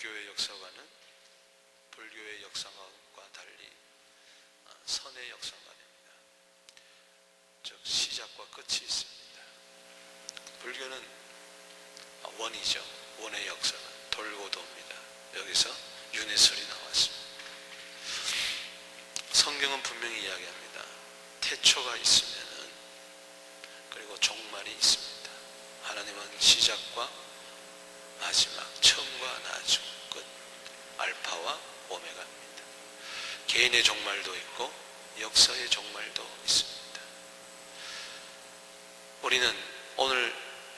기독교의 역사관은 불교의 역사관과 달리 선의 역사관입니다. 즉 시작과 끝이 있습니다. 불교는 원이죠. 원의 역사관, 돌고 돕니다. 여기서 윤회설이 나왔습니다. 성경은 분명히 이야기합니다. 태초가 있으면은 그리고 종말이 있습니다. 하나님은 시작과 마지막, 처음과 나중, 끝, 알파와 오메가입니다. 개인의 종말도 있고 역사의 종말도 있습니다. 우리는 오늘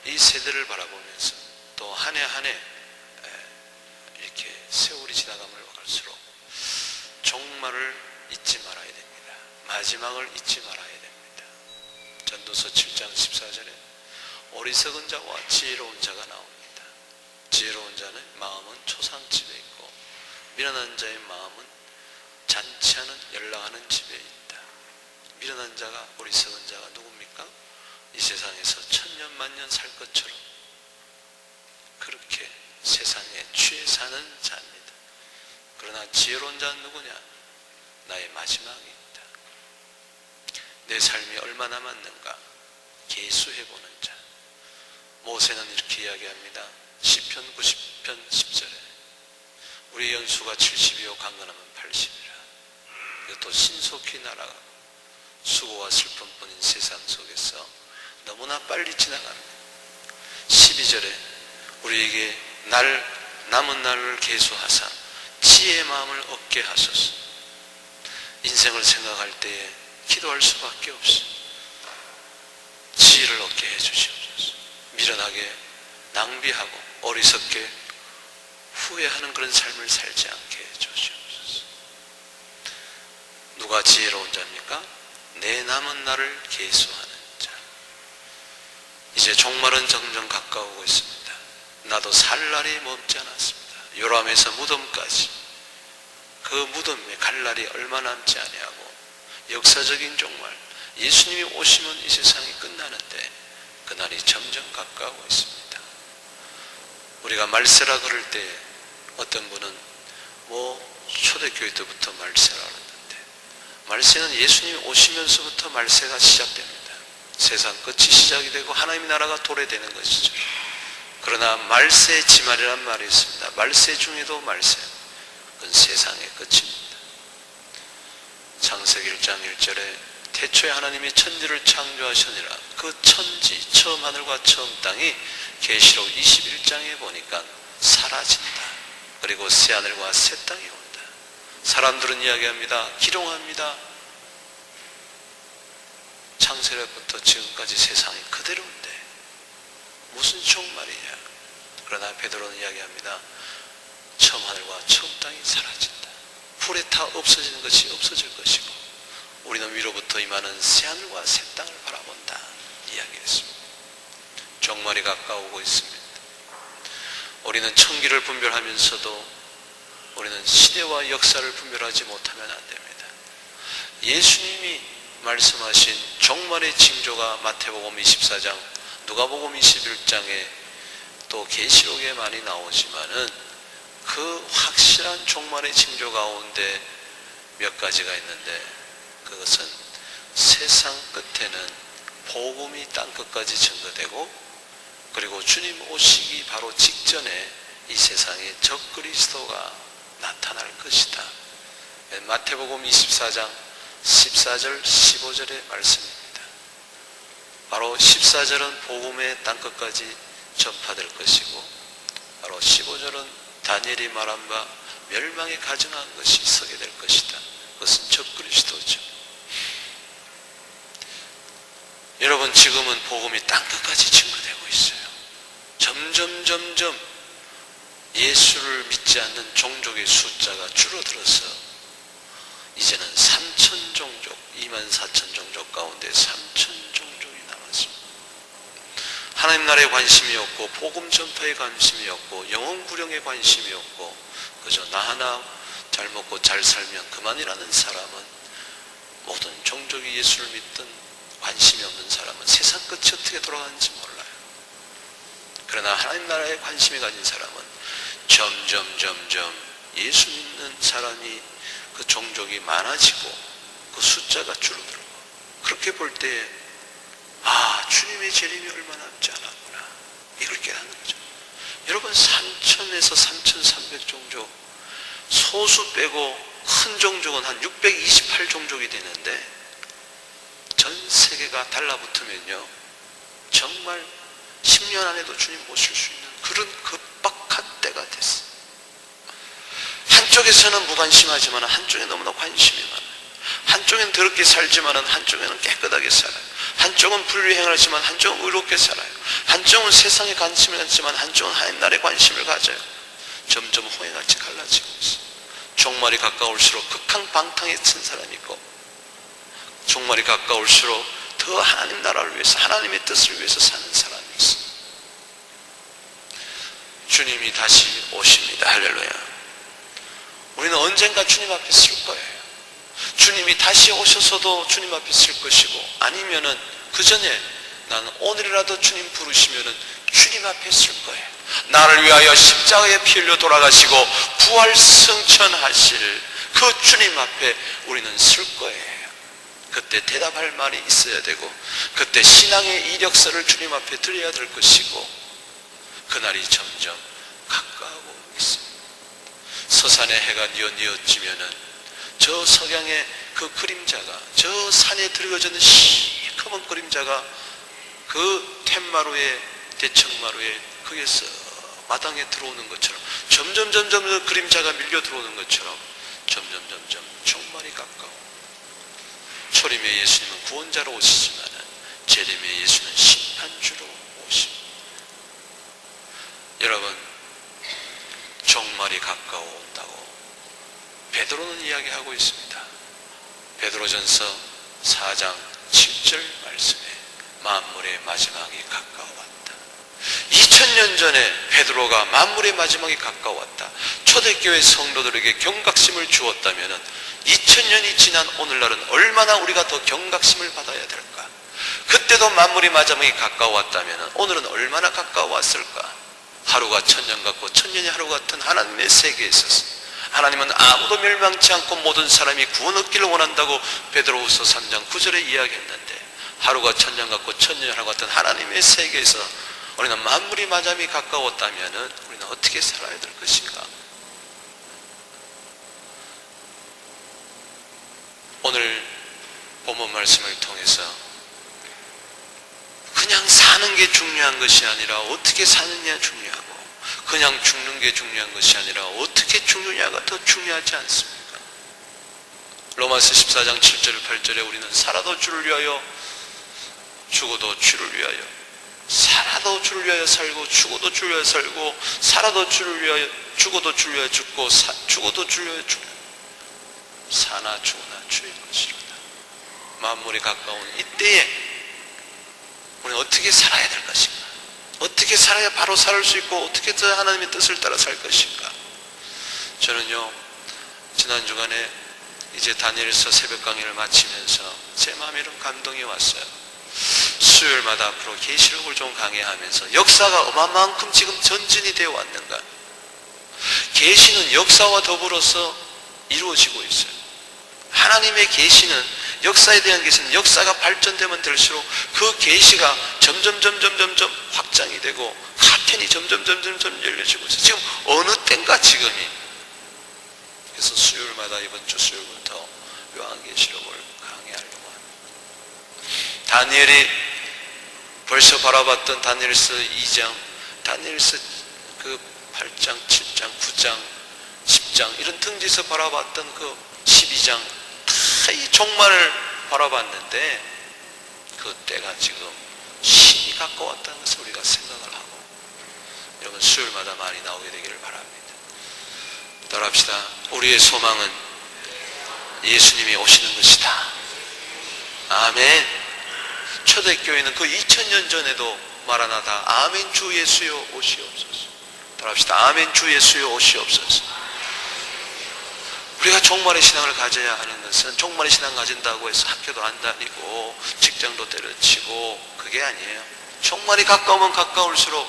이 세대를 바라보면서 또 한 해 한 해 이렇게 세월이 지나감을 갈수록 종말을 잊지 말아야 됩니다. 마지막을 잊지 말아야 됩니다. 전도서 7장 14절에 어리석은 자와 지혜로운 자가 나옵니다. 지혜로운 자는 마음은 초상집에 있고 미련한 자의 마음은 잔치하는 연락하는 집에 있다. 미련한 자가, 어리석은 자가 누굽니까? 이 세상에서 천년 만년 살 것처럼 그렇게 세상에 취해 사는 자입니다. 그러나 지혜로운 자는 누구냐? 나의 마지막이 있다. 내 삶이 얼마 남았는가 계수해보는 자. 모세는 이렇게 이야기합니다. 시편 90편 10절에 우리의 연수가 70이요 강건하면 80이라. 이것도 신속히 날아가고 수고와 슬픔뿐인 세상 속에서 너무나 빨리 지나갑니다. 12절에 우리에게 남은 날을 계수하사 지혜의 마음을 얻게 하소서. 인생을 생각할 때에 기도할 수밖에 없어. 지혜를 얻게 해주시옵소서. 미련하게 낭비하고 어리석게 후회하는 그런 삶을 살지 않게 해주시옵소서. 누가 지혜로운 자입니까? 내 남은 날을 계수하는 자. 이제 종말은 점점 가까우고 있습니다. 나도 살 날이 머지 않았습니다. 요람에서 무덤까지 그 무덤에 갈 날이 얼마 남지 아니하고 역사적인 종말, 예수님이 오시면 이 세상이 끝나는데 그날이 점점 가까우고 있습니다. 우리가 말세라 그럴 때 어떤 분은 초대교회 때부터 말세라 그러는데 말세는 예수님이 오시면서부터 말세가 시작됩니다. 세상 끝이 시작이 되고 하나님의 나라가 도래되는 것이죠. 그러나 말세 지말이란 말이 있습니다. 말세 중에도 말세, 그건 세상의 끝입니다. 창세기 1장 1절에 태초에 하나님이 천지를 창조하시니라. 그 천지, 처음 하늘과 처음 땅이 계시록 21장에 보니까 사라진다. 그리고 새 하늘과 새 땅이 온다. 사람들은 이야기합니다. 기롱합니다. 창세기부터 지금까지 세상이 그대로인데 무슨 종말이냐. 그러나 베드로는 이야기합니다. 처음 하늘과 처음 땅이 사라진다. 불에 타 없어지는 것이 없어질 것이고 우리는 위로부터 임하는 새 하늘과 새 땅을 바라본다 이야기했습니다. 종말이 가까우고 있습니다. 우리는 천기를 분별하면서도 우리는 시대와 역사를 분별하지 못하면 안 됩니다. 예수님이 말씀하신 종말의 징조가 마태복음 24장, 누가복음 21장에 또 계시록에 많이 나오지만은 그 확실한 종말의 징조 가운데 몇 가지가 있는데 그것은 세상 끝에는 복음이 땅 끝까지 증거되고 그리고 주님 오시기 바로 직전에 이 세상에 적그리스도가 나타날 것이다. 마태복음 24장 14절 15절의 말씀입니다. 바로 14절은 복음의 땅 끝까지 전파될 것이고 바로 15절은 다니엘이 말한 바 멸망에 가증한 것이 서게 될 것이다. 그것은 적그리스도죠. 여러분, 지금은 복음이 땅 끝까지 증거되고 있어요. 점점 예수를 믿지 않는 종족의 숫자가 줄어들어서 이제는 3천 종족, 24,000 종족 가운데 3천 종족이 남았습니다. 하나님 나라에 관심이 없고 복음 전파에 관심이 없고 영혼 구령에 관심이 없고 그저 나 하나 잘 먹고 잘 살면 그만이라는 사람은, 모든 종족이 예수를 믿든 관심이 없는 사람은 세상 끝이 어떻게 돌아가는지 몰라요. 그러나 하나님 나라에 관심이 가진 사람은 점점 예수 믿는 사람이 그 종족이 많아지고 그 숫자가 줄어들고, 그렇게 볼 때 주님의 재림이 얼마 남지 않았구나, 이걸 깨닫는 거죠. 여러분, 3,000에서 3,300종족, 소수 빼고 큰 종족은 한 628종족이 되는데, 전 세계가 달라붙으면요 정말 10년 안에도 주님 모실 수 있는 그런 급박한 때가 됐어요. 한쪽에서는 무관심하지만 한쪽에 너무나 관심이 많아요. 한쪽엔 더럽게 살지만 한쪽에는 깨끗하게 살아요. 한쪽은 불의행을 하지만 한쪽은 의롭게 살아요. 한쪽은 세상에 관심을 갖지만 한쪽은 하나님 나라에 관심을 가져요. 점점 홍해같이 갈라지고 있어요. 종말이 가까울수록 극한방탕에 친 사람이 있고, 종말이 가까울수록 더 하나님 나라를 위해서, 하나님의 뜻을 위해서 사는 사람이 있어요. 주님이 다시 오십니다. 할렐루야. 우리는 언젠가 주님 앞에 설 거예요. 주님이 다시 오셔서도 주님 앞에 설 것이고, 아니면은 그 전에 나는 오늘이라도 주님 부르시면은 주님 앞에 설 거예요. 나를 위하여 십자가에 피 흘려 돌아가시고 부활 승천하실 그 주님 앞에 우리는 설 거예요. 그때 대답할 말이 있어야 되고, 그때 신앙의 이력서를 주님 앞에 드려야 될 것이고, 그날이 점점 가까워오고 있습니다. 서산의 해가 뉘어지면은 저 석양의 그 그림자가, 저 산에 들어져있는 시커먼 그림자가 그 툇마루에, 대청마루에 거기에서 마당에 들어오는 것처럼, 점점 그 그림자가 밀려 들어오는 것처럼 점점 종말이 가까워. 초림의 예수님은 구원자로 오시지만 재림의 예수는 심판주로 오십니다. 여러분, 종말이 가까워온다고 베드로는 이야기하고 있습니다. 베드로전서 4장 7절 말씀에 만물의 마지막이 가까워왔다. 2000년 전에 베드로가 만물의 마지막이 가까웠다, 초대교회 성도들에게 경각심을 주었다면 2000년이 지난 오늘날은 얼마나 우리가 더 경각심을 받아야 될까? 그때도 만물의 마지막이 가까웠다면 오늘은 얼마나 가까웠을까? 하루가 천년 같고 천년이 하루 같은 하나님의 세계에 있어서 하나님은 아무도 멸망치 않고 모든 사람이 구원 얻기를 원한다고 베드로후서 3장 9절에 이야기했는데, 하루가 천년 같고 천년이 하루 같은 하나님의 세계에서 우리는 만물이 마지막이 가까웠다면 우리는 어떻게 살아야 될 것인가? 오늘 본문 말씀을 통해서 그냥 사는 게 중요한 것이 아니라 어떻게 사느냐 중요하고, 그냥 죽는 게 중요한 것이 아니라 어떻게 죽느냐가 더 중요하지 않습니까? 로마서 14장 7절 8절에 우리는 살아도 주를 위하여, 죽어도 주를 위하여, 살아도 주를 위하여 살고, 죽어도 주를 위하여 살고, 살아도 주를 위하여, 죽어도 주를 위하여 죽고, 죽어도 주를 위하여 죽고, 사나 죽으나 주의 것이로다. 만물이 가까운 이때에 우리는 어떻게 살아야 될 것인가? 어떻게 살아야 바로 살 수 있고, 어떻게 더 하나님의 뜻을 따라 살 것인가? 저는요, 지난 주간에 이제 다니엘서 새벽 강의를 마치면서 제 마음에 이런 감동이 왔어요. 수요일마다 앞으로 계시록을 좀 강의하면서 역사가 어마만큼 지금 전진이 되어 왔는가? 계시는 역사와 더불어서 이루어지고 있어요. 하나님의 계시는, 역사에 대한 계시는 역사가 발전되면 될수록 그 계시가 점점 확장이 되고 카텐이 점점 열려지고 있어요. 지금 어느 때인가 지금이. 그래서 수요일마다 이번 주 수요일부터 요한계시록을 강의하려고 합니다. 다니엘이 벌써 바라봤던 다니엘서 2장, 다니엘서 그 8장, 7장, 9장, 10장 이런 등지에서 바라봤던 그 12장 다 이 종말을 바라봤는데 그 때가 지금 신이 가까웠다는 것을 우리가 생각을 하고, 여러분 수요일마다 많이 나오게 되기를 바랍니다. 따라합시다. 우리의 소망은 예수님이 오시는 것이다. 아멘. 초대교회는 그 2000년 전에도 마라나다, 아멘 주 예수여 오시옵소서. 따라합시다. 아멘 주 예수여 오시옵소서. 우리가 종말의 신앙을 가져야 하는 것은 종말의 신앙 가진다고 해서 학교도 안 다니고 직장도 때려치고 그게 아니에요. 종말이 가까우면 가까울수록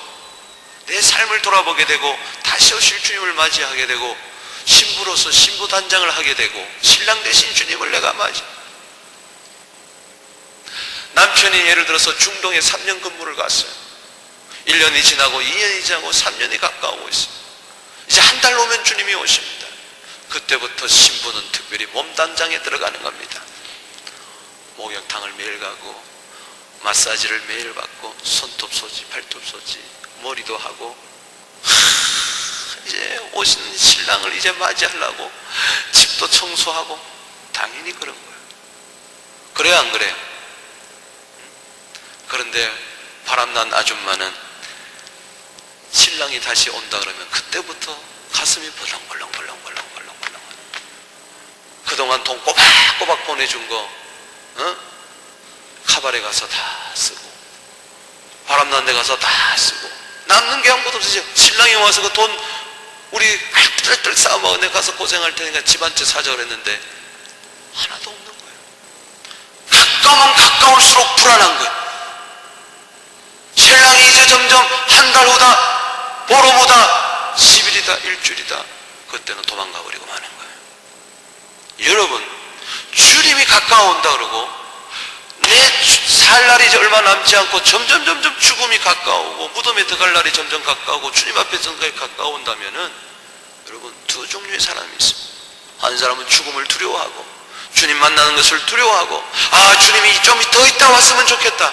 내 삶을 돌아보게 되고 다시 오실 주님을 맞이하게 되고 신부로서 신부 단장을 하게 되고 신랑 대신 주님을 내가 맞이. 남편이 예를 들어서 중동에 3년 근무를 갔어요. 1년이 지나고 2년이 지나고 3년이 가까우고 있어요. 이제 한 달 오면 주님이 오십니다. 그때부터 신부는 특별히 몸단장에 들어가는 겁니다. 목욕탕을 매일 가고 마사지를 매일 받고 손톱 쏘지 발톱 쏘지 머리도 하고 이제 오신 신랑을 이제 맞이하려고 집도 청소하고 당연히 그런 거예요. 그래요 안 그래요? 그런데 바람난 아줌마는 신랑이 다시 온다 그러면 그때부터 가슴이 벌렁벌렁 그동안 돈 꼬박꼬박 보내준 거 카바레 가서 다 쓰고 바람난 데 가서 다 쓰고 남는 게 아무것도 없어요. 신랑이 와서 그 돈 우리 뜰뜰 쌓아먹어 내가 가서 고생할 테니까 집 한 채 사자 그랬는데 하나도 없는 거예요. 가까우면 가까울수록 불안한 거예요. 신랑이 이제 점점 한 달 후다 보름 후다 10일이다 일주일이다 그때는 도망가 버리고 마는 거예요. 여러분 주님이 가까워온다 그러고 내 살 날이 이제 얼마 남지 않고 점점 죽음이 가까우고 무덤에 들어갈 날이 점점 가까우고 주님 앞에 정말 가까운다면은 여러분 두 종류의 사람이 있습니다. 한 사람은 죽음을 두려워하고 주님 만나는 것을 두려워하고 아 주님이 좀 더 있다 왔으면 좋겠다.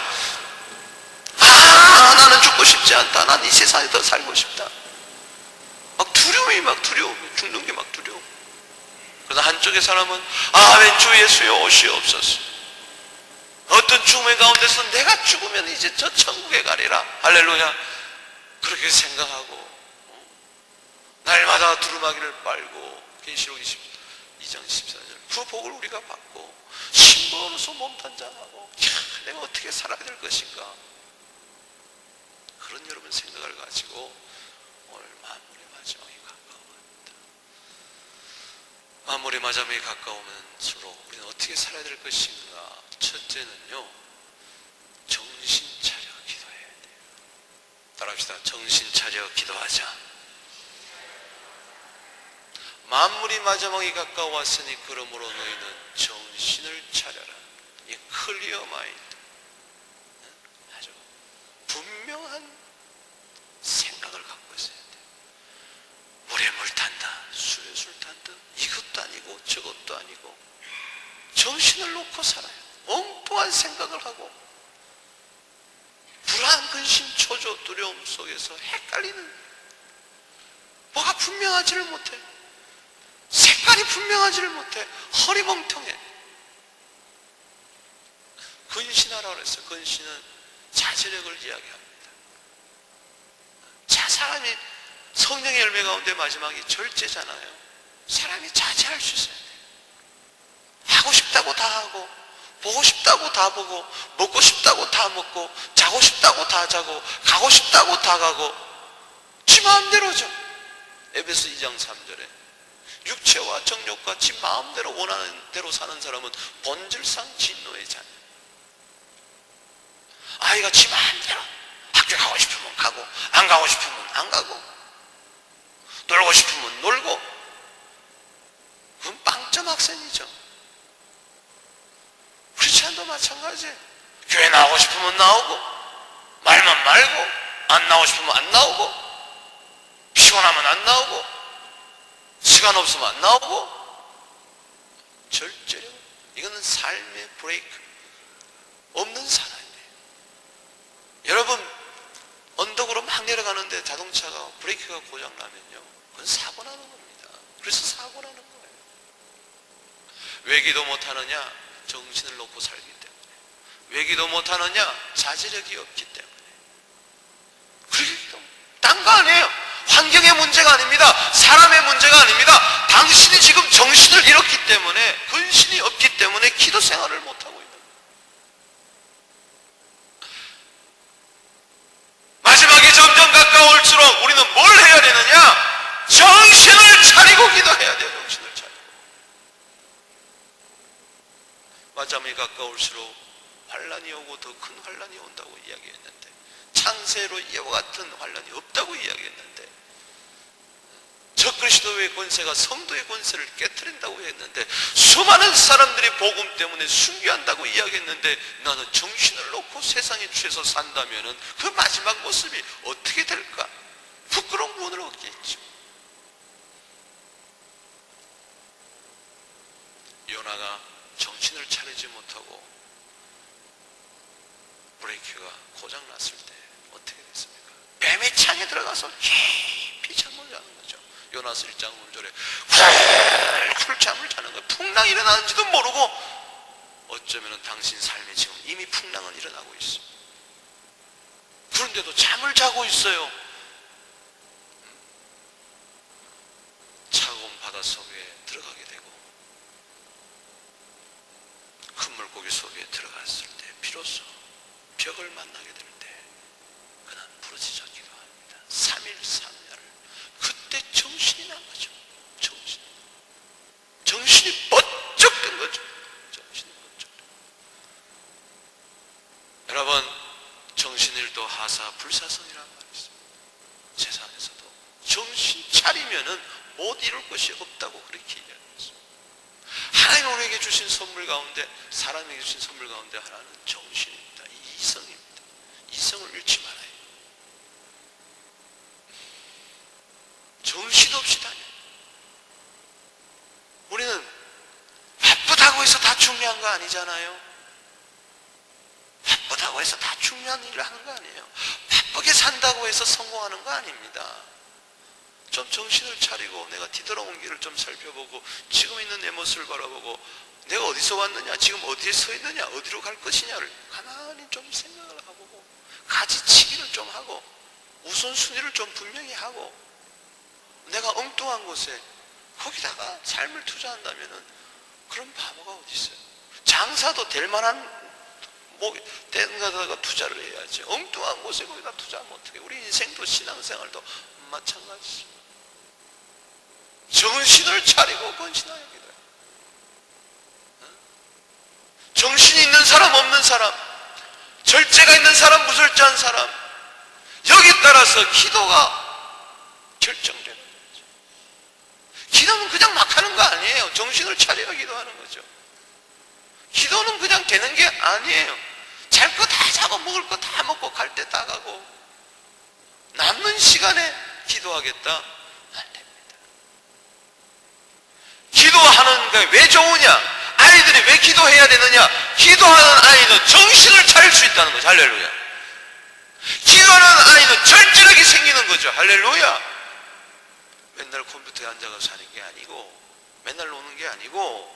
아 나는 죽고 싶지 않다. 난 이 세상에 더 살고 싶다. 막 두려움이 막 두려워. 죽는 게 막 두려워. 그러나 한쪽의 사람은 아멘 주 예수여 오시옵소서. 어떤 죽음의 가운데서 내가 죽으면 이제 저 천국에 가리라 할렐루야 그렇게 생각하고 날마다 두루마기를 빨고 계시록 22장 14절 그 복을 우리가 받고 신부로서 몸단장하고 내가 어떻게 살아야 될 것인가 그런 여러분 생각을 가지고 오늘 만물의 마지막이 가까워갑니다. 만물의 마지막이 가까우면서록 우리는 어떻게 살아야 될 것인가. 첫째는요 정신 차려 기도해야 돼요. 따라합시다. 정신 차려 기도하자. 만물이 마지막이 가까웠으니 그러므로 너희는 정신을 차려라. 이 클리어 마인드 아주 분명한 생각을 갖고 있어야 돼요. 물에 물 탄다 술에 술 탄다 이것도 아니고 저것도 아니고 정신을 놓고 살아요. 엉뚱한 생각을 하고 불안, 근심, 초조, 두려움 속에서 헷갈리는 뭐가 분명하지를 못해. 색깔이 분명하지를 못해. 허리멍텅해. 근신하라고 그랬어요. 근신은 자제력을 이야기합니다. 자, 사람이 성령의 열매 가운데 마지막이 절제잖아요. 사람이 자제할 수 있어야 돼요. 하고 싶다고 다 하고 보고 싶다고 다 보고 먹고 싶다고 다 먹고 자고 싶다고 다 자고 가고 싶다고 다 가고 지 마음대로죠. 에베소 2장 3절에 육체와 정욕과 지 마음대로 원하는 대로 사는 사람은 본질상 진노의 자녀. 아이가 지 마음대로 학교 가고 싶으면 가고 안 가고 싶으면 안 가고 놀고 싶으면 놀고 그건 빵점 학생이죠. 크리스찬도 마찬가지예요. 교회 나오고 싶으면 나오고 말만 말고 안 나오고 싶으면 안 나오고 피곤하면 안 나오고 시간 없으면 안 나오고 절제력 이거는 삶의 브레이크 없는 사람이에요. 여러분 언덕으로 막 내려가는데 자동차가 브레이크가 고장나면요 그건 사고 나는 겁니다. 그래서 사고 나는 거예요. 왜 기도 못하느냐? 정신을 놓고 살기 때문에. 왜 기도 못하느냐? 자제력이 없기 때문에. 그렇게 기도 딴 거 아니에요. 환경의 문제가 아닙니다. 사람의 문제가 아닙니다. 당신이 지금 정신을 잃었기 때문에 근신이 없기 때문에 기도 생활을 못하고 있는 거예요. 마지막이 점점 가까울수록 우리는 뭘 해야 되느냐? 정신을 차리고 기도해야 돼요. 정신을 차리고. 마지막이 가까울수록 환란이 오고 더 큰 환란이 온다고 이야기했는데 창세로 이와 같은 환란이 없다고 이야기했는데, 적그리스도의 권세가 성도의 권세를 깨트린다고 했는데, 수많은 사람들이 복음 때문에 순교한다고 이야기했는데, 나는 정신을 놓고 세상에 취해서 산다면 그 마지막 모습이 어떻게 될까? 부끄러운 구원을 얻겠죠. 요나가 정신을 차리지 못하고 브레이크가 고장났을 때 어떻게 됐습니까? 뱀의 창에 들어가서 깊이 잠을 자는 거죠. 요나서 1장 5절에 훌훌 잠을 자는 거예요. 풍랑이 일어나는지도 모르고, 어쩌면 당신 삶에 지금 이미 풍랑은 일어나고 있어요. 그런데도 잠을 자고 있어요. 차가운 바다 속에 들어가게 되고, 큰 물고기 속에 들어갔을 때 비로소 벽을 만나게 될 때 그는 부르짖어 기도합니다. 3일 3야를. 그때 정신이 난 거죠. 정신이 번쩍 든 거죠. 정신이 번쩍 든 거죠. 여러분, 정신일도 하사 불사성이라는 말이 있습니다. 세상에서도 정신 차리면은 못 이룰 것이 없다고 그렇게 이야기했습니다. 하나님 우리에게 주신 선물 가운데, 사람에게 주신 선물 가운데 하나는 정신입니다. 이성입니다. 이성을 잃지 말아요. 정신없이 다녀요. 우리는 바쁘다고 해서 다 중요한 거 아니잖아요. 바쁘다고 해서 다 중요한 일을 하는 거 아니에요. 바쁘게 산다고 해서 성공하는 거 아닙니다. 좀 정신을 차리고 내가 뒤돌아온 길을 좀 살펴보고, 지금 있는 내 모습을 바라보고, 내가 어디서 왔느냐, 지금 어디에 서 있느냐, 어디로 갈 것이냐를 가만히 좀 생각을 해보고, 가지치기를 좀 하고, 우선순위를 좀 분명히 하고, 내가 엉뚱한 곳에 거기다가 삶을 투자한다면은 그런 바보가 어디 있어요? 장사도 될 만한 된 거다가 투자를 해야지. 엉뚱한 곳에 거기다 투자하면 어떻게? 우리 인생도 신앙생활도 마찬가지죠. 정신을 차리고 건신하여 기도해. 정신이 있는 사람, 없는 사람, 절제가 있는 사람, 무절제한 사람, 여기 따라서 기도가 결정되는 거죠. 기도는 그냥 막 하는 거 아니에요. 정신을 차려야 기도하는 거죠. 기도는 그냥 되는 게 아니에요. 잘 거 다 자고 먹을 거 다 먹고 갈 때 다 가고, 남는 시간에 기도하겠다? 안 됩니다. 기도하는 게 왜 좋으냐? 아이들이 왜 기도해야 되느냐? 기도하는 아이는 정신을 차릴 수 있다는 거죠. 할렐루야. 기도하는 아이는 절제력이 생기는 거죠. 할렐루야. 맨날 컴퓨터에 앉아서 사는 게 아니고, 맨날 노는 게 아니고,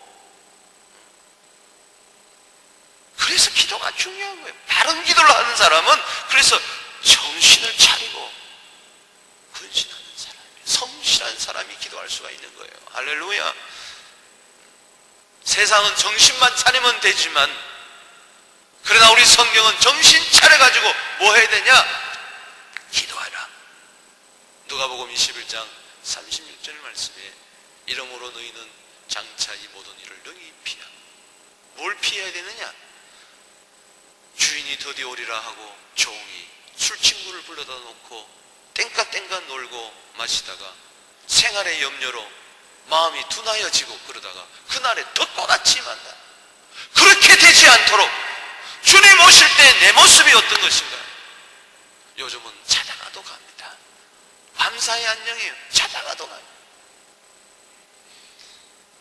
그래서 기도가 중요한 거예요. 바른 기도를 하는 사람은 그래서 정신을 차리고 근신하는 사람이, 성실한 사람이 기도할 수가 있는 거예요. 할렐루야. 세상은 정신만 차리면 되지만, 그러나 우리 성경은 정신 차려가지고 뭐 해야 되냐? 기도하라. 누가복음 21장 36절 말씀에, 이러므로 너희는 장차 이 모든 일을 능히 피하고. 뭘 피해야 되느냐? 주인이 드디어 오리라 하고 종이 술친구를 불러다 놓고 땡까땡까 놀고 마시다가 생활의 염려로 마음이 둔하여지고 그러다가 그날에 덕과같이 만다. 그렇게 되지 않도록 주님 오실 때 내 모습이 어떤 것인가? 요즘은 자다가도 갑니다. 밤사이 안녕이에요. 자다가도 가요.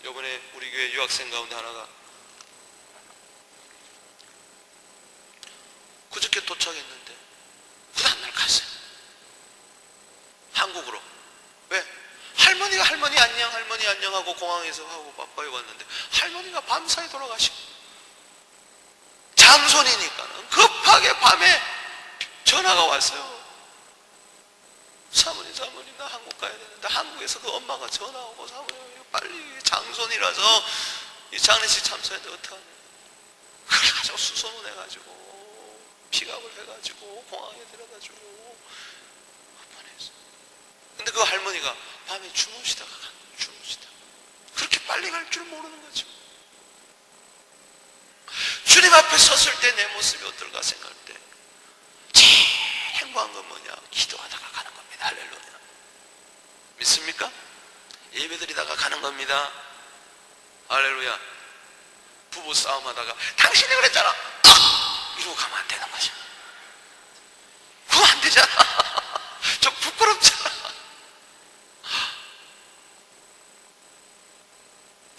요번에 우리 교회 유학생 가운데 하나가 그저께 도착했는데 그 다음날 갔어요. 한국으로. 왜? 할머니가 할머니 안녕, 할머니 안녕 하고 공항에서 하고 빠빠이 왔는데 할머니가 밤사이 돌아가시고, 장손이니까는 급하게 밤에 전화가 왔어요. 사모님 나 한국 가야 되는데, 한국에서 그 엄마가 전화 오고, 사모님 빨리 장손이라서 이 장례식 참석했는데 어떡하냐. 그래가지고 수소문 해가지고 픽업을 해가지고 공항에 데려다주고 보냈어. 근데 그 할머니가 밤에 주무시다가 간 거예요. 주무시다가. 그렇게 빨리 갈 줄 모르는 거죠. 주님 앞에 섰을 때 내 모습이 어떨까 생각할 때 제일 행복한 건 뭐냐? 기도하다가 가는 겁니다. 할렐루야. 믿습니까? 예배드리다가 가는 겁니다. 할렐루야. 부부 싸움하다가 당신이 그랬잖아 이러고 가면 안 되는 거죠. 그거 안 되잖아. 좀 부끄럽잖아.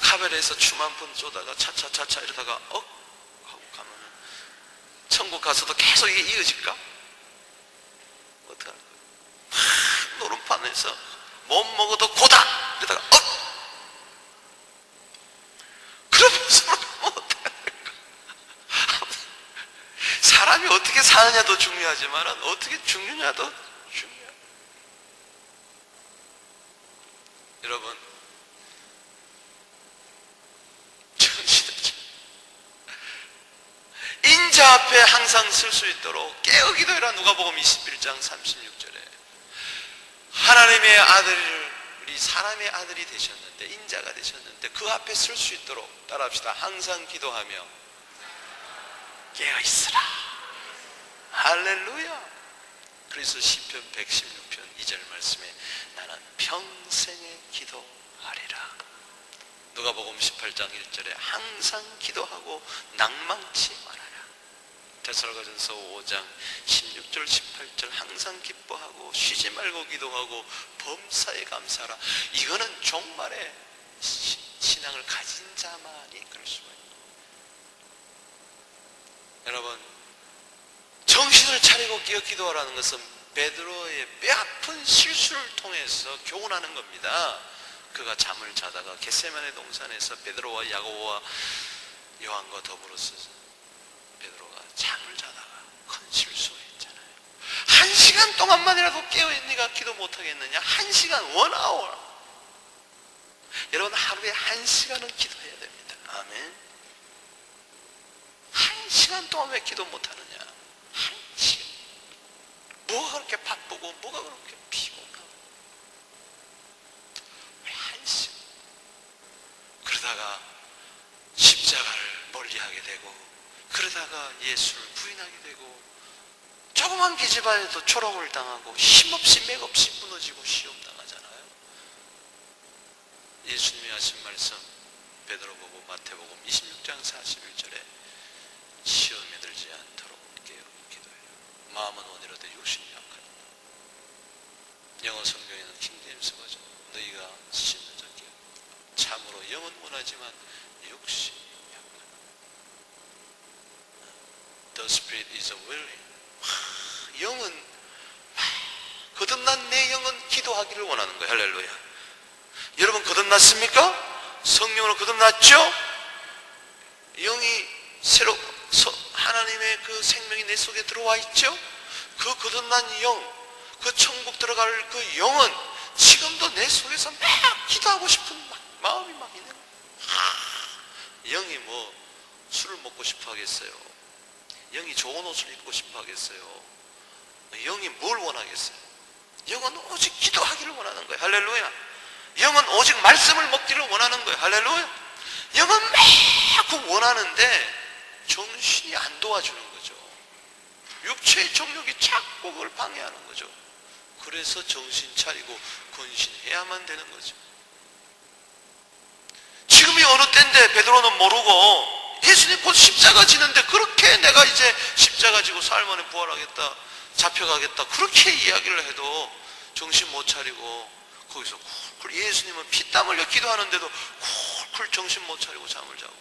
카베레에서 춤 한 번 쏘다가 차차차차 이러다가 하고 가면은 천국 가서도 계속 이게 이어질까? 어떡할 거야? 노름판에서 못 먹어도 고다 이러다가 그러면서 가면 어떡할까? 사람이 어떻게 사느냐도 중요하지만 어떻게 죽느냐도 중요해요. 여러분, 인자 앞에 항상 설 수 있도록 깨어 기도해라. 누가복음 21장 36절에 하나님의 아들을, 우리 사람의 아들이 되셨는데, 인자가 되셨는데 그 앞에 설 수 있도록 따라합시다. 항상 기도하며 깨어 있으라. 할렐루야. 그래서 시편 116편 2절 말씀에 나는 평생에 기도하리라. 누가복음 18장 1절에 항상 기도하고 낭망치 말아라. 데살로니가전서 5장 16절 18절 항상 기뻐하고 쉬지 말고 기도하고 범사에 감사하라. 이거는 종말의 신앙을 가진 자만이 그럴 수가 있어요. 여러분, 정신을 차리고 깨어 기도하라는 것은 베드로의 뼈아픈 실수를 통해서 교훈하는 겁니다. 그가 잠을 자다가 겟세마네 동산에서 베드로와 야고보와 요한과 더불어서 베드로가 잠을 자다가 큰 실수했잖아요. 1시간 동안만이라도 깨어있니가 기도 못하겠느냐? 1시간, 1hour. 여러분, 하루에 1시간은 기도해야 됩니다. 아멘. 1시간 동안 왜 기도 못하느냐? 1시간. 뭐가 그렇게 바쁘고 뭐가 그렇게 피곤하고 왜 1시간? 그러다가 십자가를 멀리하게 되고, 그러다가 예수를 부인하게 되고, 조그만 계집아에도 초롱을 당하고 힘없이 맥없이 무너지고 시험당하잖아요. 예수님이 하신 말씀 베드로 보고 마태복음 26장 41절에 시험에 들지 않도록 기도해요. 마음은 원이로되 육신이 약하다. 영어 성경에는 킹제임스 버전 너희가 씻는 자께 참으로 영은 원하지만 육신이 약하다. The spirit is willing. 영은, 거듭난 내 영은 기도하기를 원하는 거예요. 할렐루야. 여러분, 거듭났습니까? 성령으로 거듭났죠? 영이 새로 하나님의 그 생명이 내 속에 들어와 있죠? 그 거듭난 영, 그 천국 들어갈 그 영은 지금도 내 속에서 막 기도하고 싶은 마음이 막 있는 거예요. 영이 뭐 술을 먹고 싶어 하겠어요? 영이 좋은 옷을 입고 싶어 하겠어요? 영이 뭘 원하겠어요? 영은 오직 기도하기를 원하는 거예요. 할렐루야. 영은 오직 말씀을 먹기를 원하는 거예요. 할렐루야. 영은 매우 원하는데 정신이 안 도와주는 거죠. 육체의 정욕이 자꾸 그걸 방해하는 거죠. 그래서 정신 차리고 근신해야만 되는 거죠. 지금이 어느 때인데 베드로는 모르고 예수님 곧 십자가 지는데 그렇게 내가 이제 십자가 지고 사흘 만에 부활하겠다, 잡혀가겠다, 그렇게 이야기를 해도 정신 못 차리고 거기서 쿨쿨, 예수님은 피땀 흘려 기도하는데도 쿨쿨 정신 못 차리고 잠을 자고,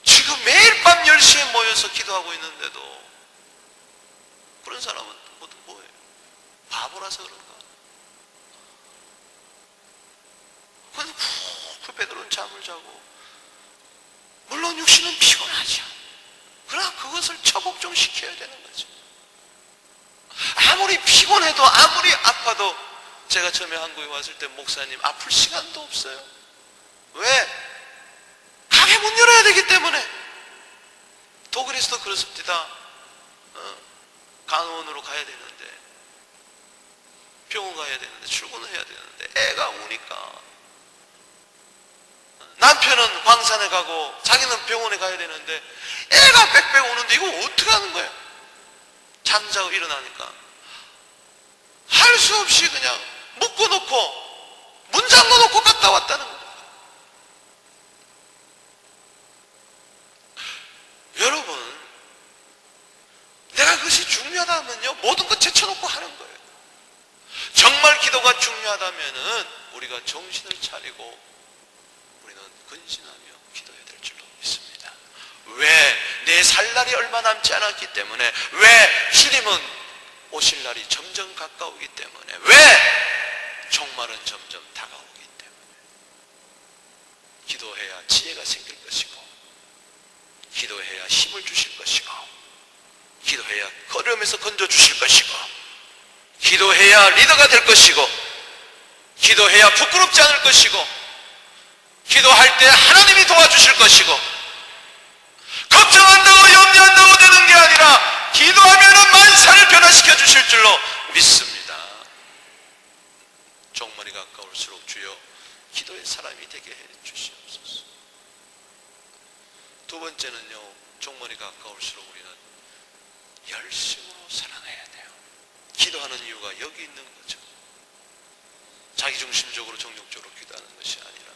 지금 매일 밤 10시에 모여서 기도하고 있는데도 그런 사람은 뭐예요? 바보라서 그런가? 그래서 쿨쿨 베드로는 잠을 자고, 물론 육신은 피곤하죠. 그러나 그것을 처복종시켜야 되는 거죠. 아무리 피곤해도, 아무리 아파도, 제가 처음에 한국에 왔을 때 목사님 아플 시간도 없어요. 왜? 가게 문 열어야 되기 때문에. 독일에서도 그렇습니다. 간호원으로 가야 되는데, 병원 가야 되는데, 출근을 해야 되는데 애가 우니까, 남편은 광산에 가고 자기는 병원에 가야 되는데 애가 빽빽 오는데 이거 어떻게 하는 거야? 잠자고 일어나니까 할 수 없이 그냥 묶어놓고 문 잠궈놓고 갔다 왔다는 거예요. 여러분, 내가 그것이 중요하다면요 모든 것 제쳐놓고 하는 거예요. 정말 기도가 중요하다면은 우리가 정신을 차리고 우리는 근신하며 기도해야 될 줄로 믿습니다. 왜? 내 살 날이 얼마 남지 않았기 때문에. 왜? 주님은 오실 날이 점점 가까우기 때문에. 왜? 종말은 점점 다가오기 때문에. 기도해야 지혜가 생길 것이고, 기도해야 힘을 주실 것이고, 기도해야 걸으면서 건져주실 것이고, 기도해야 리더가 될 것이고, 기도해야 부끄럽지 않을 것이고, 기도할 때 하나님이 도와주실 것이고, 걱정한다고 염려한다고 되는 게 아니라 기도하면 만사를 변화시켜 주실 줄로 믿습니다. 종말이 가까울수록 주여 기도의 사람이 되게 해 주시옵소서. 두 번째는요, 종말이 가까울수록 우리는 열심으로 사랑해야 돼요. 기도하는 이유가 여기 있는 거죠. 자기중심적으로 정욕적으로 기도하는 것이 아니라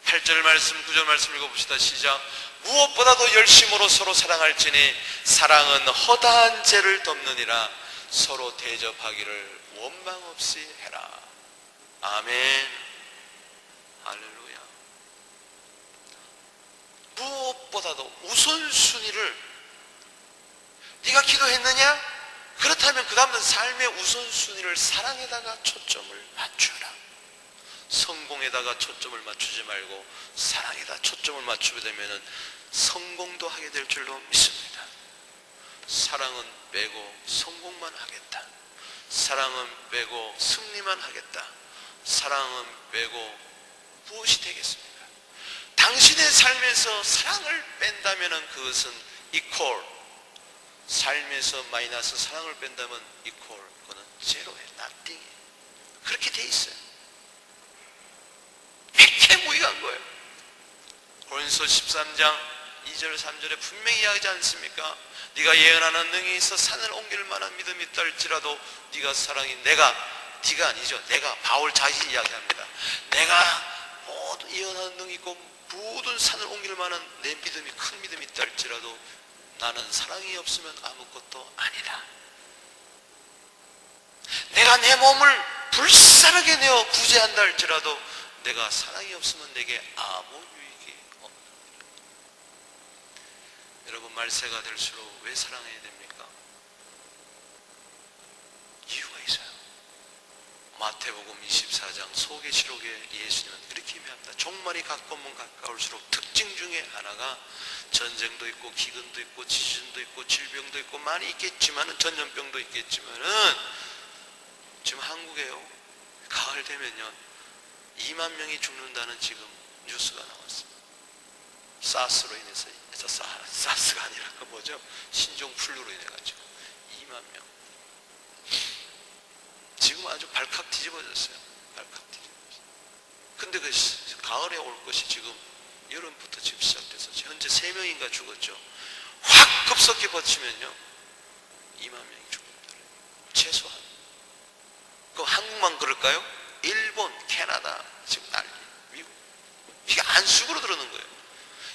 8절 말씀 9절 말씀 읽어봅시다. 시작. 무엇보다도 열심으로 서로 사랑할지니 사랑은 허다한 죄를 덮느니라. 서로 대접하기를 원망 없이 해라. 아멘. 할렐루야. 무엇보다도 우선순위를, 네가 기도했느냐? 그렇다면 그 다음은 삶의 우선순위를 사랑에다가 초점을 맞추라. 성공에다가 초점을 맞추지 말고 사랑에다 초점을 맞추게 되면 성공도 하게 될 줄로 믿습니다. 사랑은 빼고 성공만 하겠다, 사랑은 빼고 승리만 하겠다, 사랑은 빼고 무엇이 되겠습니까? 당신의 삶에서 사랑을 뺀다면 그것은 이퀄, 삶에서 마이너스 사랑을 뺀다면 이퀄, 그거는 제로예요, nothing이에요. 그렇게 돼 있어요. 이렇게 무익한 거예요. 고린도서 13장 2절 3절에 분명히 이야기하지 않습니까? 네가 예언하는 능이 있어 산을 옮길 만한 믿음이 있다 할지라도 네가 사랑이, 네가 아니죠, 내가, 바울 자신이 이야기합니다. 내가 모든 예언하는 능이 있고 모든 산을 옮길 만한 내 믿음이, 큰 믿음이 있다 할지라도 나는 사랑이 없으면 아무것도 아니다. 내가 내 몸을 불사르게 내어 구제한다 할지라도 내가 사랑이 없으면 내게 아무 유익이 없는 거예요. 여러분, 말세가 될수록 왜 사랑해야 됩니까? 이유가 있어요. 마태복음 24장 소개시록에 예수님은 그렇게 얘기합니다. 종말이 가까우면 가까울수록 특징 중에 하나가 전쟁도 있고 기근도 있고 지진도 있고 질병도 있고 많이 있겠지만은, 전염병도 있겠지만은, 지금 한국에요, 가을 되면요 2만 명이 죽는다는 지금 뉴스가 나왔어요. 사스로 인해서, 사스가 아니라 그 뭐죠? 신종플루로 인해가지고 2만 명. 지금 아주 발칵 뒤집어졌어요. 발칵 뒤집어졌어요. 근데 그 가을에 올 것이 지금 여름부터 지금 시작돼서 현재 3명인가 죽었죠. 확 급속히 버티면요 2만 명이 죽는다. 최소한. 그 한국만 그럴까요? 일본, 캐나다, 지금 난리, 미국. 이게 안쑥으로 들어오는 거예요.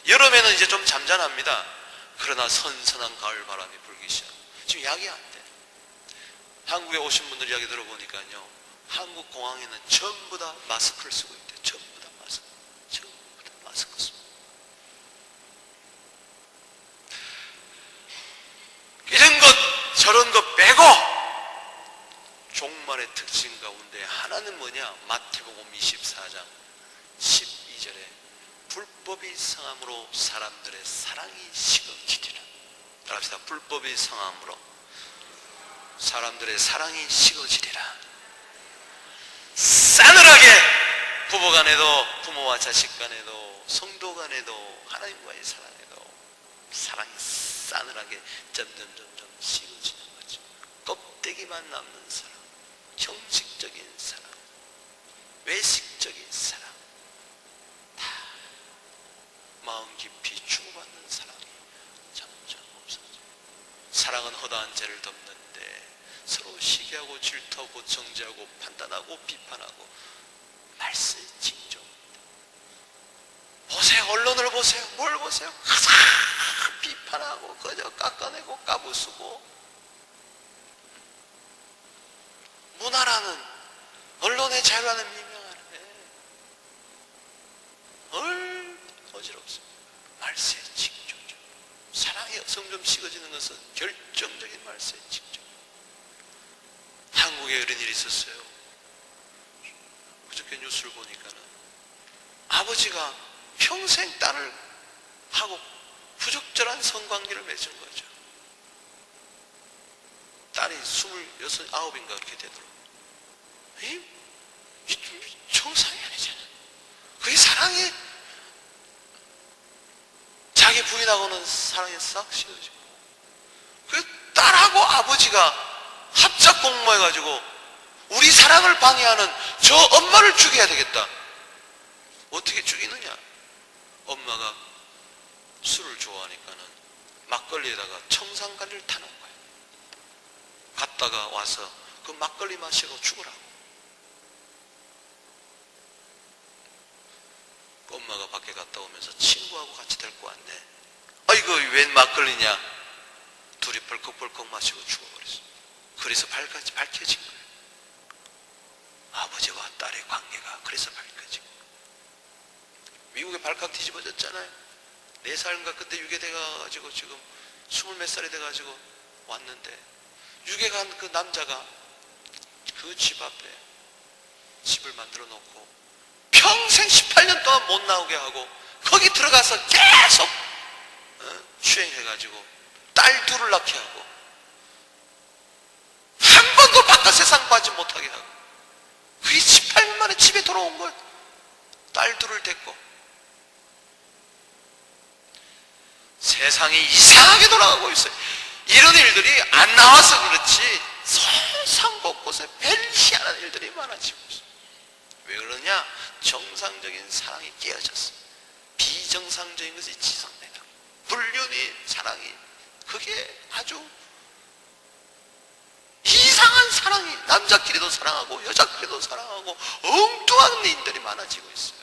여름에는 이제 좀 잠잠합니다. 그러나 선선한 가을 바람이 불기 시작. 지금 약이 안 돼. 한국에 오신 분들 이야기 들어보니까요, 한국 공항에는 전부 다 마스크를 쓰고 있대요. 전부 다 마스크. 전부 다 마스크 쓰고. 이런 것, 저런 것 빼고 종말의 특징 가운데 하나는 뭐냐? 마태복음 24장 12절에 불법이 성함으로 사람들의 사랑이 식어지리라. 따라합시다. 불법이 성함으로 사람들의 사랑이 식어지리라. 싸늘하게 부부 간에도, 부모와 자식 간에도, 성도 간에도, 하나님과의 사랑에도 사랑이 싸늘하게 점점 식어지는 거죠. 껍데기만 남는 사랑, 형식적인 사랑, 외식적인 사랑, 다 마음 깊이 주고받는 사랑이 점점 없어져요. 사랑은 허다한 죄를 덮는데 서로 시기하고 질투하고 정죄하고 판단하고 비판하고 말세의 징조입니다. 보세요. 언론을 보세요. 뭘 보세요? 항상 비판하고 그저 깎아내고 까부수고. 문화라는, 언론의 자유라는 미명하는데 얼마나 어지럽습니다. 말세의 징조죠. 사랑의 여성 좀 식어지는 것은 결정적인 말세의 징조. 한국에 이런 일이 있었어요. 그저께 뉴스를 보니까는 아버지가 평생 딸을 하고 부적절한 성관계를 맺은 거죠. 딸이 26, 9인가 그렇게 되더라고요. 이 정상이 아니잖아. 그게 사랑이, 자기 부인하고는 사랑이 싹 식어지고, 그 딸하고 아버지가 합작 공모해가지고 우리 사랑을 방해하는 저 엄마를 죽여야 되겠다. 어떻게 죽이느냐? 엄마가 술을 좋아하니까는 막걸리에다가 청산가리를 타는 거예요. 갔다가 와서 그 막걸리 마시고 죽으라고. 엄마가 밖에 갔다 오면서 친구하고 같이 데리고 왔네. 이거 웬 막걸리냐? 둘이 벌컥벌컥 마시고 죽어버렸어. 그래서 밝혀진 거예요. 아버지와 딸의 관계가 그래서 밝혀진 거예요. 미국에 발칵 뒤집어졌잖아요. 4살인가 그때 유괴돼가지고 지금 20몇 살이 돼가지고 왔는데, 유괴간 그 남자가 그 집 앞에 집을 만들어 놓고 평생 18년 동안 못 나오게 하고 거기 들어가서 계속 추행해가지고 딸 둘을 낳게 하고 한 번도 바깥 세상 빠지 못하게 하고, 그게 18년 만에 집에 돌아온 거예요. 딸 둘을 데리고. 세상이 이상하게 돌아가고 있어요. 이런 일들이 안 나와서 그렇지 세상 곳곳에 벨시하는 일들이 많아지고 있어요. 왜 그러냐? 정상적인 사랑이 깨어졌어요. 비정상적인 것이 지성되다. 불륜이, 사랑이, 그게 아주 이상한 사랑이, 남자끼리도 사랑하고 여자끼리도 사랑하고 엉뚱한 일들이 많아지고 있어요.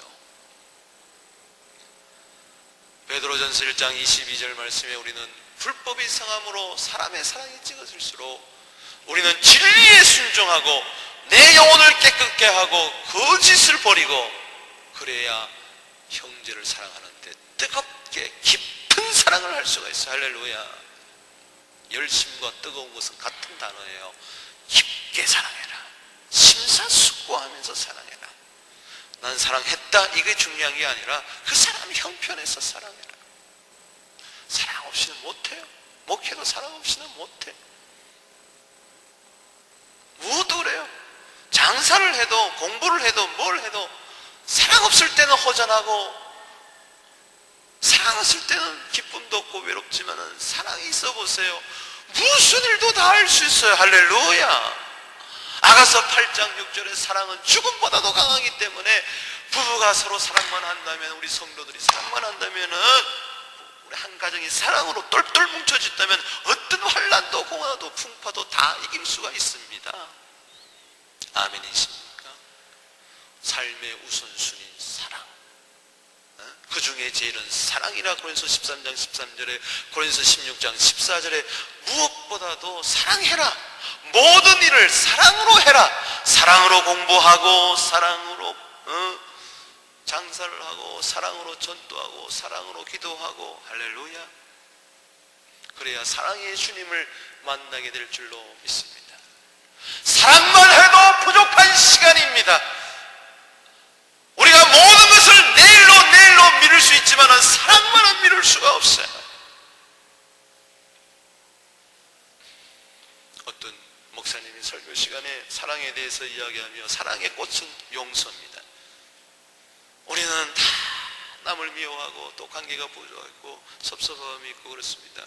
베드로전서 1장 22절 말씀에 우리는 불법이 성함으로 사람의 사랑이 찌그질수록 우리는 진리에 순종하고 내 영혼을 깨끗게 하고 거짓을 버리고 그래야 형제를 사랑하는데 뜨겁게 깊은 사랑을 할 수가 있어요. 할렐루야. 열심과 뜨거운 것은 같은 단어예요. 깊게 사랑해라. 심사숙고하면서 사랑해라. 난 사랑했다, 이게 중요한 게 아니라 그 사람 형편에서 사랑해라. 사랑 없이는 못해요. 목회도 사랑 없이는 못해. 무엇도 그래요. 장사를 해도 공부를 해도 뭘 해도 사랑 없을 때는 허전하고 사랑 없을 때는 기쁨도 없고 외롭지만은 사랑이 있어 보세요. 무슨 일도 다 할 수 있어요. 할렐루야. 아가서 8장 6절에 사랑은 죽음보다도 강하기 때문에 부부가 서로 사랑만 한다면, 우리 성도들이 사랑만 한다면은, 우리 한 가정이 사랑으로 똘똘 뭉쳐졌다면 어떤 환난도 공화도 풍파도 다 이길 수가 있습니다. 아멘이십니까? 삶의 우선순위인 사랑, 그 중에 제일은 사랑이라 고린도서 13장 13절에, 고린도서 16장 14절에 무엇보다도 사랑해라. 모든 일을 사랑으로 해라. 사랑으로 공부하고 사랑으로 장사를 하고 사랑으로 전도하고 사랑으로 기도하고. 할렐루야. 그래야 사랑의 주님을 만나게 될 줄로 믿습니다. 사랑만 해도 부족한 시간입니다. 우리가 모든 것을 내일로 미룰 수 있지만 사랑만은 미룰 수가 없어요. 어떤 목사님이 설교 시간에 사랑에 대해서 이야기하며, 사랑의 꽃은 용서입니다. 우리는 다 남을 미워하고 또 관계가 부족하고 섭섭함이 있고 그렇습니다.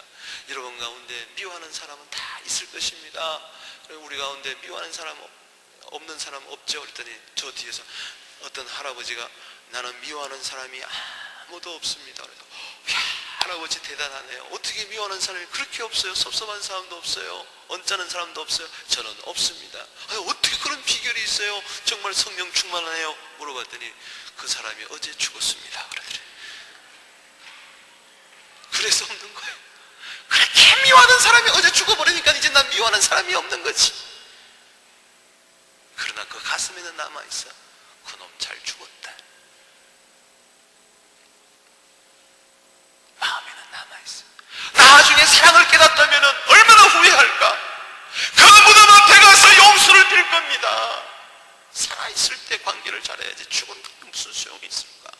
여러분 가운데 미워하는 사람은 다 있을 것입니다. 우리 가운데 미워하는 사람 없는 사람 없죠? 그랬더니 저 뒤에서 어떤 할아버지가 나는 미워하는 사람이 아무도 없습니다. 그래서 야, 할아버지 대단하네요. 어떻게 미워하는 사람이 그렇게 없어요? 섭섭한 사람도 없어요? 언짢은 사람도 없어요? 저는 없습니다. 아니, 어떻게 그런 비결이 있어요? 정말 성령 충만하네요. 물어봤더니 그 사람이 어제 죽었습니다 그러더래. 그래서 없는 거예요. 그렇게 미워하는 사람이 어제 죽어버리니까 이제 난 미워하는 사람이 없는 거지. 그러나 그 가슴에는 남아있어. 그놈 잘 죽었다. 마음에는 남아있어. 나중에 사랑을 깨닫다면 얼마나 후회할까? 그 무덤 앞에 가서 용서를 빌 겁니다. 살아있을 때 관계를 잘해야지 죽은 다음에 무슨 소용이 있을까?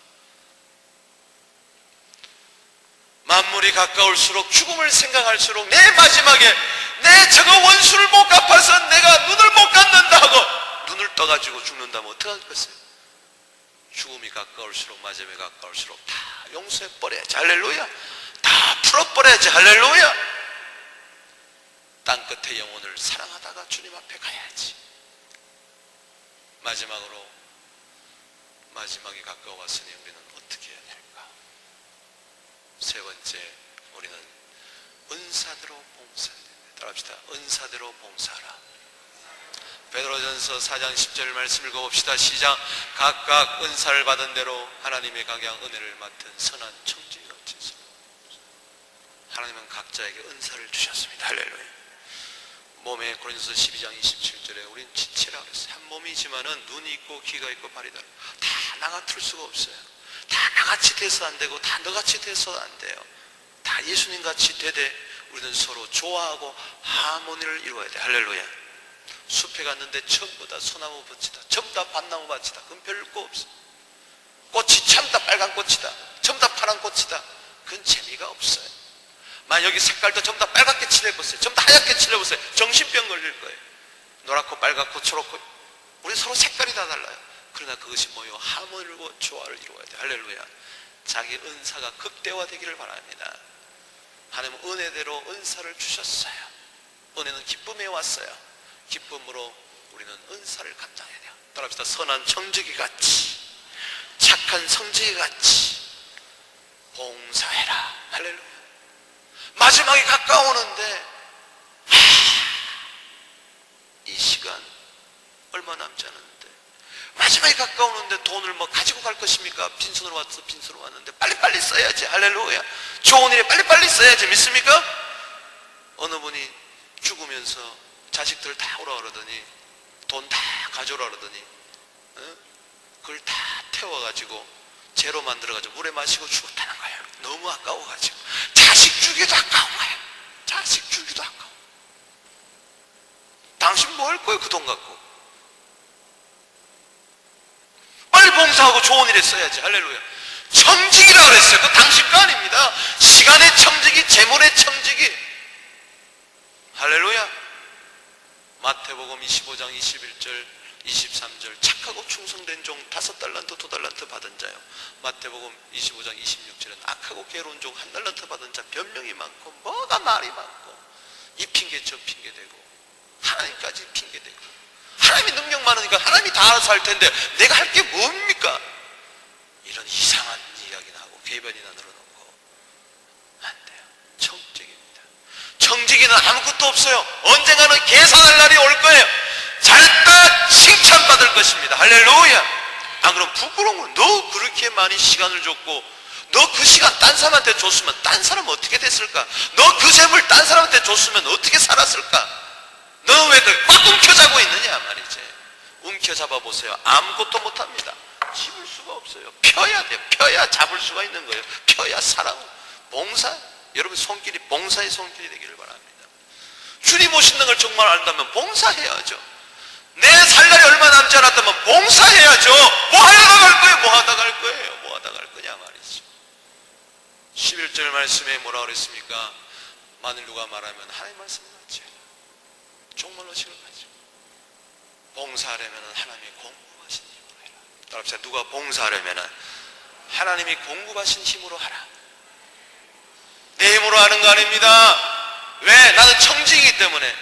만물이 가까울수록, 죽음을 생각할수록 내 마지막에 내 저거 원수를 못 갚아서 내가 눈을 못 감는다 하고 눈을 떠가지고 죽는다면 어떡하겠어요? 죽음이 가까울수록, 마지막에 가까울수록 다 용서해버려야지. 할렐루야. 다 풀어버려야지. 할렐루야. 땅끝의 영혼을 사랑하다가 주님 앞에 가야지. 마지막에 가까워왔으니 우리는 어떻게 해야 될까? 세 번째, 우리는 은사대로 봉사해야 됩니다. 따라합시다. 은사대로 봉사하라. 베드로전서 4장 10절 말씀 읽어봅시다. 시작. 각각 은사를 받은 대로 하나님의 각양 은혜를 맡은 선한 청지기 같이 하나님은 각자에게 은사를 주셨습니다. 할렐루야. 몸에 고린도서 12장 27절에 우린 지체라 그랬어요. 한 몸이지만은 눈이 있고 귀가 있고 발이 다르고 다 나같을 수가 없어요. 다 나같이 돼서 안 되고 다 너같이 돼서 안 돼요. 다 예수님같이 되되 우리는 서로 좋아하고 하모니를 이루어야 돼. 할렐루야. 숲에 갔는데 전부 다 소나무 밭이다. 전부 다 밭나무 밭이다. 그건 별거 없어. 꽃이 전부 다 빨간 꽃이다. 전부 다 파란 꽃이다. 그건 재미가 없어요. 만약 여기 색깔도 전부 다 빨갛게 칠해보세요. 전부 다 하얗게 칠해보세요. 정신병 걸릴 거예요. 노랗고 빨갛고 초록고 우리 서로 색깔이 다 달라요. 그러나 그것이 뭐요? 하모니를 조화를 이루어야 돼. 할렐루야. 자기 은사가 극대화되기를 바랍니다. 하나님은 은혜대로 은사를 주셨어요. 은혜는 기쁨에 왔어요. 기쁨으로 우리는 은사를 감당해야 돼요. 따라합시다. 선한 청지기 같이, 착한 성지기 같이 봉사해라. 할렐루야. 마지막이 가까우는데 이 시간 얼마 남지 않았는데 마지막이 가까우는데 돈을 뭐 가지고 갈 것입니까? 빈손으로 와서 빈손으로 왔는데 빨리빨리 써야지. 할렐루야. 좋은 일에 빨리빨리 써야지. 믿습니까? 어느 분이 죽으면서 자식들 다 오라 그러더니 돈 다 가져오라 그러더니 그걸 다 태워가지고 재로 만들어가지고 물에 마시고 죽었다는 거예요. 너무 아까워가지고. 자식 주기도 아까운 거예요. 자식 주기도 아까워. 당신 뭐 할 거예요? 그 돈 갖고. 빨리 봉사하고 좋은 일에 써야지. 할렐루야. 청지기라 그랬어요. 그거 당신 거 아닙니다. 시간의 청지기, 재물의 청지기. 할렐루야. 마태복음 25장 21절 23절 착하고 충성된 종 5달란트 2달란트 받은 자요. 마태복음 25장 26절은 악하고 괴로운 종 1달란트 받은 자 변명이 많고 뭐가 말이 많고 이 핑계 저 핑계 대고 하나님까지 핑계 대고 하나님이 능력 많으니까 하나님이 다 알아서 할 텐데 내가 할 게 뭡니까? 이런 이상한 이야기나 하고 궤변이나 늘어놓고 안 돼요. 청지기입니다. 청지기는 아무것도 없어요. 언젠가는 계산할 날이 올 거예요. 잘했다 칭찬받을 것입니다. 할렐루야. 안 그럼 부끄러운 거. 너 그렇게 많이 시간을 줬고 너 그 시간 딴 사람한테 줬으면 딴 사람은 어떻게 됐을까? 너 그 재물 딴 사람한테 줬으면 어떻게 살았을까? 너는 왜 그걸 꽉 움켜잡고 있느냐 말이지. 움켜잡아 보세요. 아무것도 못합니다. 집을 수가 없어요. 펴야 돼요. 펴야 잡을 수가 있는 거예요. 펴야 사랑, 봉사. 여러분 손길이 봉사의 손길이 되기를 바랍니다. 주님 오시는 걸 정말 안다면 봉사해야죠. 내 살 날이 얼마 남지 않았다면 봉사해야죠. 뭐 하다가 갈 거예요? 뭐 하다가 갈 거예요? 뭐 하다가 갈 거냐 말이죠. 11절 말씀에 뭐라 그랬습니까? 만일 누가 말하면 하나님 말씀을 맞지. 종말로 지을 가지고 봉사하려면 하나님이 공급하신 힘으로 해라. 따라합시다. 누가 봉사하려면 하나님이 공급하신 힘으로 하라. 내 힘으로 하는 거 아닙니다. 왜? 나는 청지이기 때문에.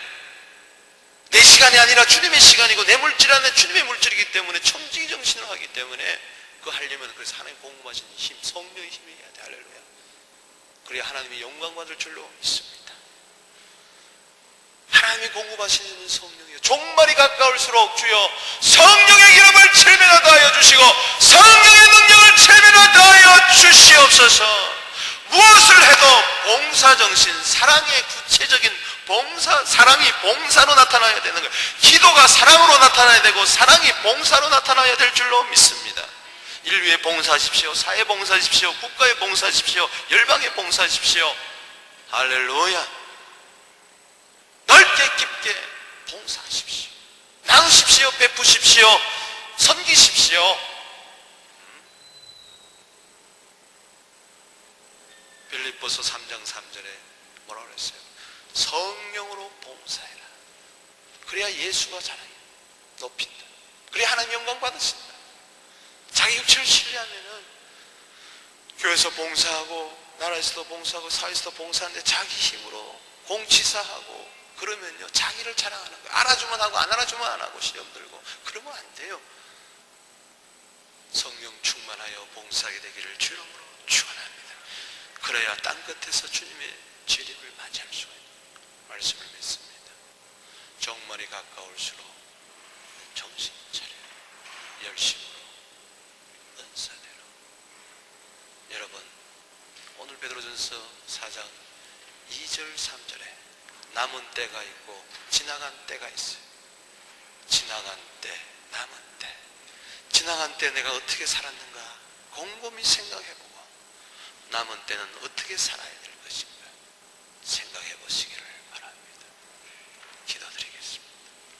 내 시간이 아니라 주님의 시간이고 내 물질 안에 주님의 물질이기 때문에 청지기 정신으로 하기 때문에 그거 하려면 그래서 하나님 공급하신 힘, 성령의 힘이 해야 돼. 할렐루야. 그래야 하나님이 영광 받을 줄로 믿습니다. 하나님이 공급하시는 성령이요, 종말이 가까울수록 주여 성령의 기름을 체면하다 하여 주시고 성령의 능력을 체면하다 하여 주시옵소서. 무엇을 해도 봉사정신, 사랑의 구체적인 봉사, 사랑이 봉사로 나타나야 되는 거예요. 기도가 사랑으로 나타나야 되고 사랑이 봉사로 나타나야 될 줄로 믿습니다. 인류에 봉사하십시오, 사회에 봉사하십시오, 국가에 봉사하십시오, 열방에 봉사하십시오. 할렐루야. 넓게 깊게 봉사하십시오. 나누십시오, 베푸십시오, 섬기십시오. 빌립보서 3장 3절에 뭐라고 그랬어요? 성령으로 봉사해라. 그래야 예수가 자랑해 높인다. 그래야 하나님 영광 받으신다. 자기 육체를 신뢰하면은 교회에서 봉사하고 나라에서도 봉사하고 사회에서도 봉사하는데 자기 힘으로 공치사하고 그러면요 자기를 자랑하는 거예요. 알아주면 하고 안 알아주면 안 하고 시험 들고 그러면 안 돼요. 성령 충만하여 봉사하게 되기를 주 이름으로 축원합니다. 그래야 땅끝에서 주님의 재림을 맞이할 수가 있는 말씀을 믿습니다. 종말이 가까울수록 정신 차려 열심으로 은사대로. 여러분 오늘 베드로전서 4장 2절 3절에 남은 때가 있고 지나간 때가 있어요. 지나간 때, 남은 때. 지나간 때 내가 어떻게 살았는가 곰곰이 생각해보고 남은 때는 어떻게 살아야